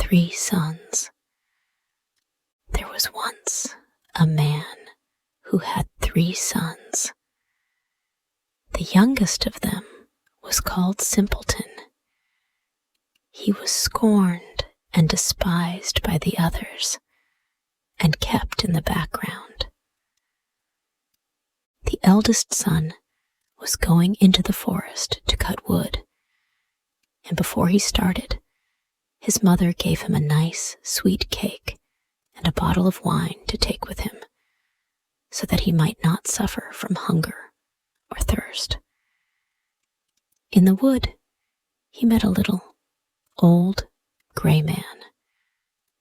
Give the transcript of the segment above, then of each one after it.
3 sons. There was once a man who had 3 sons. The youngest of them was called Simpleton. He was scorned and despised by the others and kept in the background. The eldest son was going into the forest to cut wood, and before he started, his mother gave him a nice, sweet cake and a bottle of wine to take with him, so that he might not suffer from hunger or thirst. In the wood, he met a little, old, gray man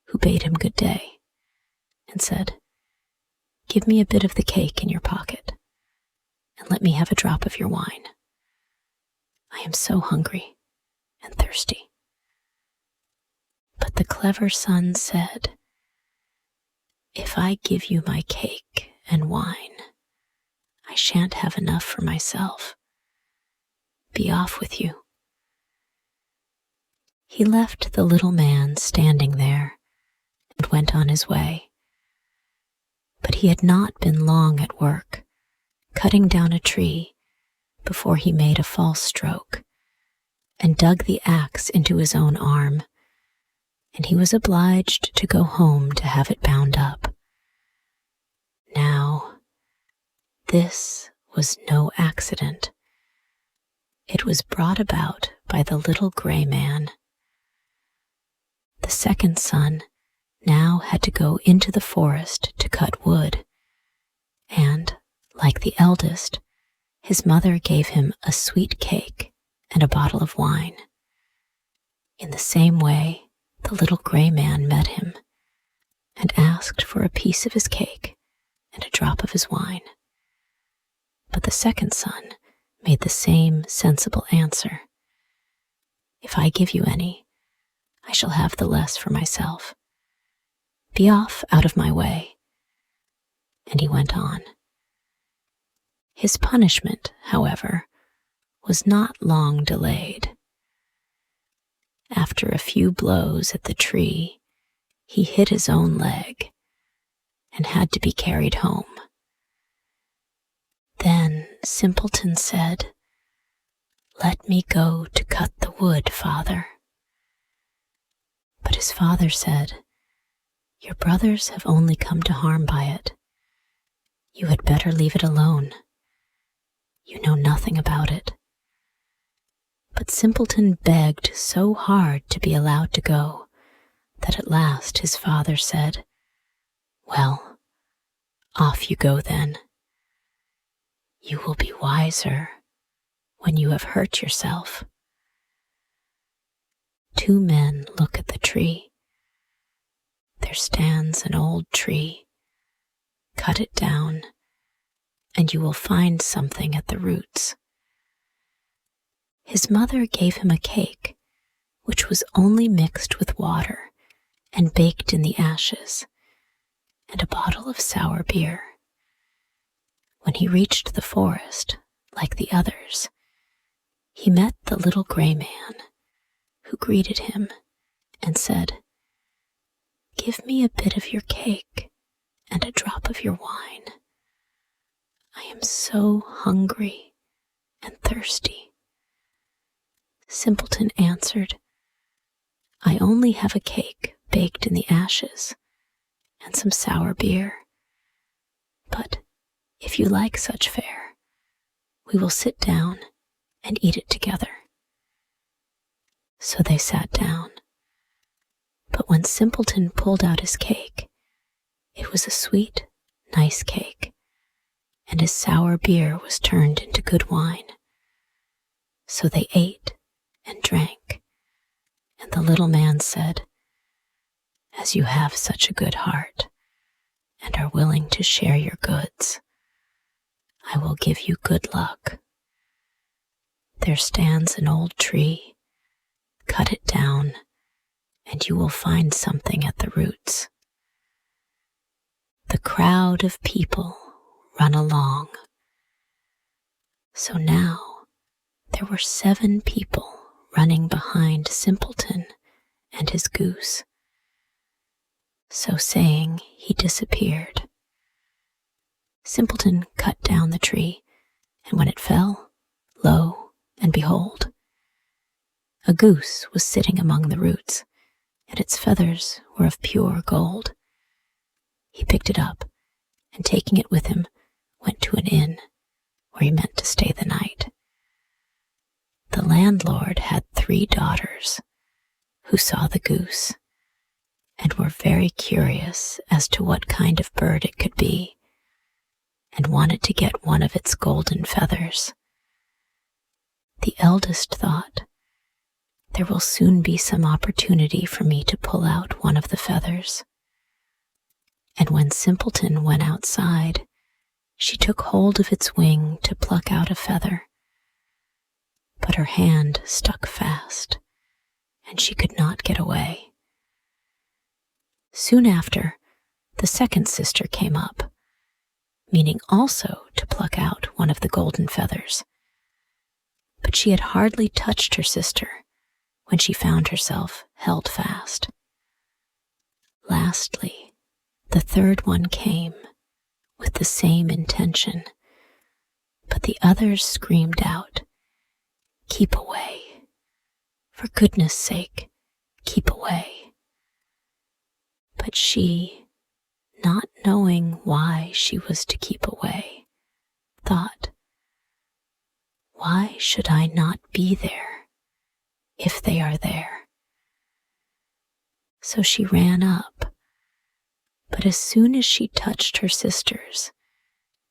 who bade him good day and said, "Give me a bit of the cake in your pocket and let me have a drop of your wine. I am so hungry and thirsty." But the clever son said, "If I give you my cake and wine, I shan't have enough for myself. Be off with you." He left the little man standing there and went on his way. But he had not been long at work, cutting down a tree, before he made a false stroke and dug the axe into his own arm, and he was obliged to go home to have it bound up. Now, this was no accident. It was brought about by the little gray man. The second son now had to go into the forest to cut wood, and, like the eldest, his mother gave him a sweet cake and a bottle of wine. In the same way, the little gray man met him and asked for a piece of his cake and a drop of his wine. But the second son made the same sensible answer. "If I give you any, I shall have the less for myself. Be off out of my way." And he went on. His punishment, however, was not long delayed. After a few blows at the tree, he hit his own leg and had to be carried home. Then Simpleton said, "Let me go to cut the wood, father." But his father said, "Your brothers have only come to harm by it. You had better leave it alone. You know nothing about it." But Simpleton begged so hard to be allowed to go that at last his father said, "Well, off you go then. You will be wiser when you have hurt yourself." 2 men look at the tree. There stands an old tree. Cut it down, and you will find something at the roots. His mother gave him a cake, which was only mixed with water and baked in the ashes, and a bottle of sour beer. When he reached the forest, like the others, he met the little gray man, who greeted him and said, "Give me a bit of your cake and a drop of your wine. I am so hungry and thirsty." Simpleton answered, "I only have a cake baked in the ashes and some sour beer. But if you like such fare, we will sit down and eat it together." So they sat down. But when Simpleton pulled out his cake, it was a sweet, nice cake, and his sour beer was turned into good wine. So they ate and drank, and the little man said, "As you have such a good heart and are willing to share your goods, I will give you good luck. There stands an old tree. Cut it down, and you will find something at the roots." The crowd of people run along. So now there were 7 people running behind Simpleton and his goose, So saying, he disappeared. Simpleton cut down the tree, and when it fell, lo and behold, a goose was sitting among the roots, and its feathers were of pure gold. He picked it up, and taking it with him, went to an inn, where he meant to stay the night. The landlord had 3 daughters, who saw the goose, and were very curious as to what kind of bird it could be, and wanted to get one of its golden feathers. The eldest thought, there will soon be some opportunity for me to pull out one of the feathers. And when Simpleton went outside, she took hold of its wing to pluck out a feather. But her hand stuck fast, and she could not get away. Soon after, the second sister came up, meaning also to pluck out one of the golden feathers. But she had hardly touched her sister when she found herself held fast. Lastly, the third one came with the same intention, but the others screamed out, "Keep away! For goodness sake, keep away!" But she, not knowing why she was to keep away, thought, "Why should I not be there if they are there?" So she ran up, but as soon as she touched her sisters,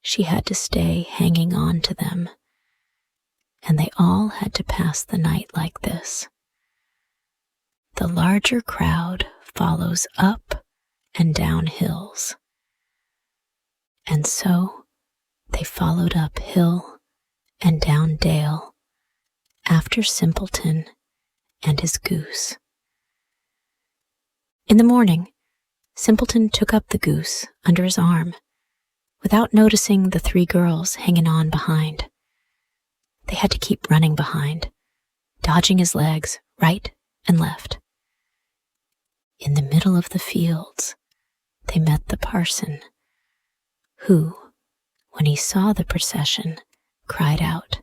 she had to stay hanging on to them, and they all had to pass the night like this. The larger crowd follows up and down hills, and so they followed up hill and down dale after Simpleton and his goose. In the morning, Simpleton took up the goose under his arm, without noticing the 3 girls hanging on behind. They had to keep running behind, dodging his legs right and left. In the middle of the fields, they met the parson, who, when he saw the procession, cried out,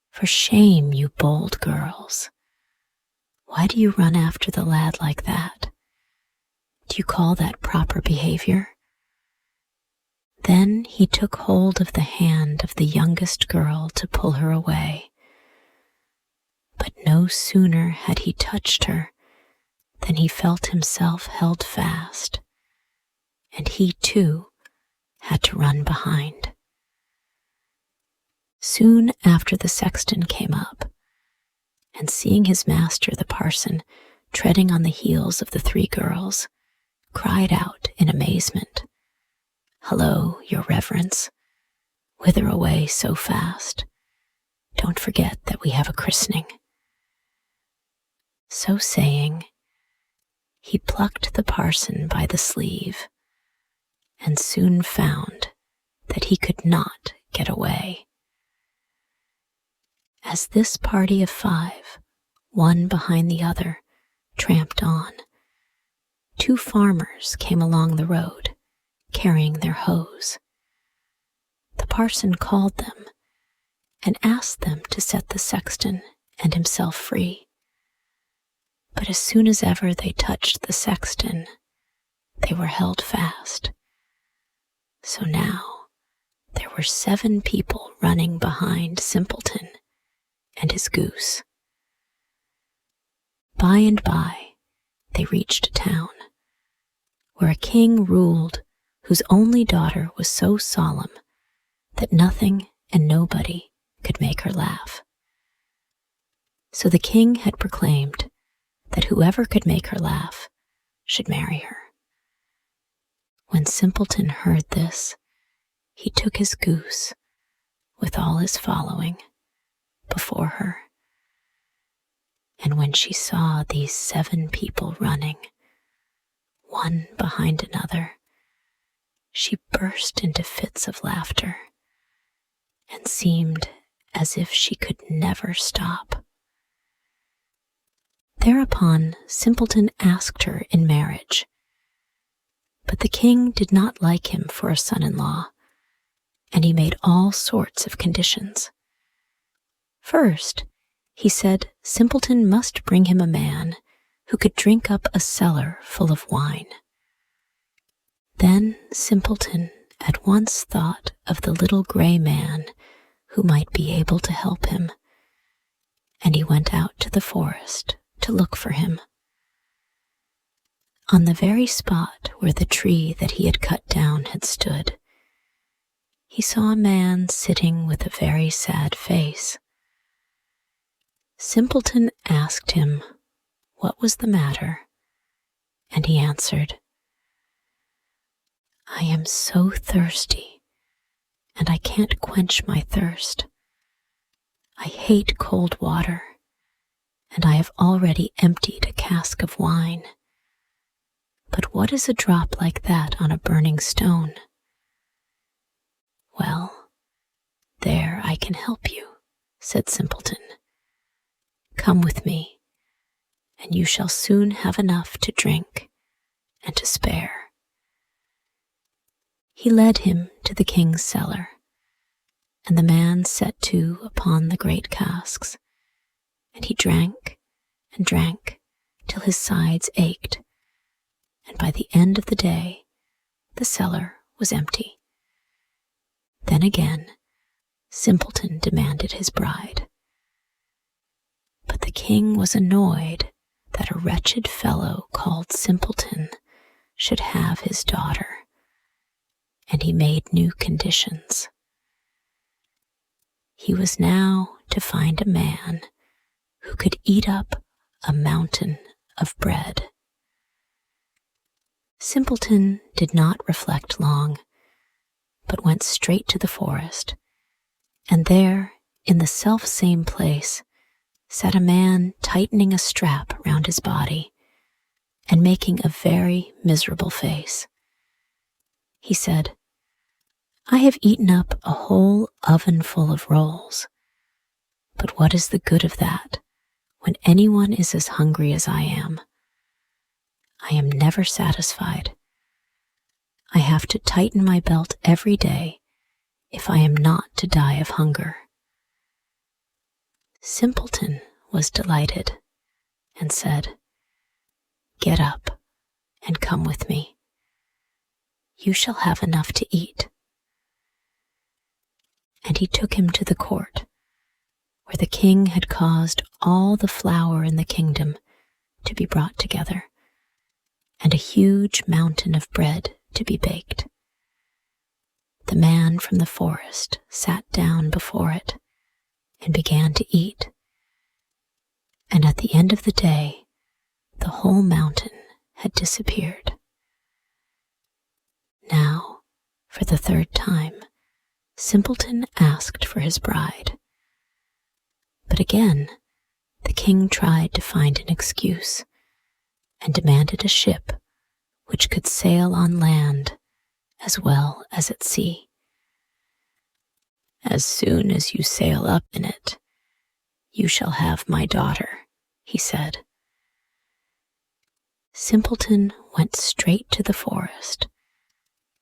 "For shame, you bold girls! Why do you run after the lad like that? Do you call that proper behavior?" Then he took hold of the hand of the youngest girl to pull her away. But no sooner had he touched her than he felt himself held fast, and he too had to run behind. Soon after, the sexton came up, and seeing his master, the parson, treading on the heels of the 3 girls, cried out in amazement, "Hello, your reverence, whither away so fast? Don't forget that we have a christening." So saying, he plucked the parson by the sleeve, and soon found that he could not get away. As this party of 5, one behind the other, tramped on, 2 farmers came along the road, carrying their hoes. The parson called them and asked them to set the sexton and himself free. But as soon as ever they touched the sexton, they were held fast. So now there were 7 people running behind Simpleton and his goose. By and by, they reached a town where a king ruled whose only daughter was so solemn that nothing and nobody could make her laugh. So the king had proclaimed that whoever could make her laugh should marry her. When Simpleton heard this, he took his goose, with all his following, before her. And when she saw these 7 people running, one behind another, she burst into fits of laughter, and seemed as if she could never stop. Thereupon Simpleton asked her in marriage, But the king did not like him for a son-in-law, and he made all sorts of conditions. First, he said Simpleton must bring him a man who could drink up a cellar full of wine. Then Simpleton at once thought of the little gray man who might be able to help him, and he went out to the forest to look for him. On the very spot where the tree that he had cut down had stood, he saw a man sitting with a very sad face. Simpleton asked him what was the matter, and he answered, "I am so thirsty, and I can't quench my thirst. I hate cold water, and I have already emptied a cask of wine. But what is a drop like that on a burning stone?" "Well, there I can help you," said Simpleton. "Come with me, and you shall soon have enough to drink and to spare." He led him to the king's cellar, and the man set to upon the great casks, and he drank and drank till his sides ached, and by the end of the day the cellar was empty. Then again Simpleton demanded his bride. But the king was annoyed that a wretched fellow called Simpleton should have his daughter, and he made new conditions. He was now to find a man who could eat up a mountain of bread. Simpleton did not reflect long, but went straight to the forest, and there, in the self-same place, sat a man tightening a strap round his body and making a very miserable face. He said, "I have eaten up a whole oven full of rolls, but what is the good of that when anyone is as hungry as I am? I am never satisfied. I have to tighten my belt every day if I am not to die of hunger." Simpleton was delighted and said, "Get up and come with me. You shall have enough to eat." And he took him to the court, where the king had caused all the flour in the kingdom to be brought together, and a huge mountain of bread to be baked. The man from the forest sat down before it and began to eat, and at the end of the day the whole mountain had disappeared. Now, for the third time, Simpleton asked for his bride. But again the king tried to find an excuse and demanded a ship which could sail on land as well as at sea. "As soon as you sail up in it, you shall have my daughter," he said. Simpleton went straight to the forest,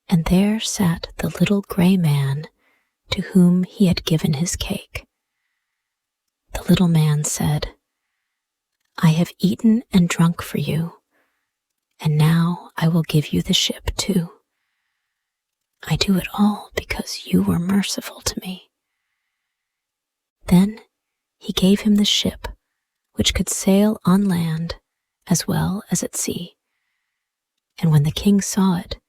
and there sat the little gray man to whom he had given his cake. The little man said, "I have eaten and drunk for you, and now I will give you the ship too. I do it all because you were merciful to me." Then he gave him the ship, which could sail on land as well as at sea, and when the king saw it,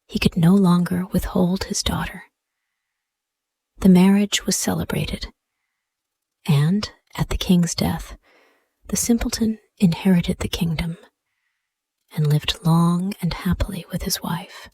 he could no longer withhold his daughter. The marriage was celebrated, and at the king's death, the simpleton inherited the kingdom and lived long and happily with his wife.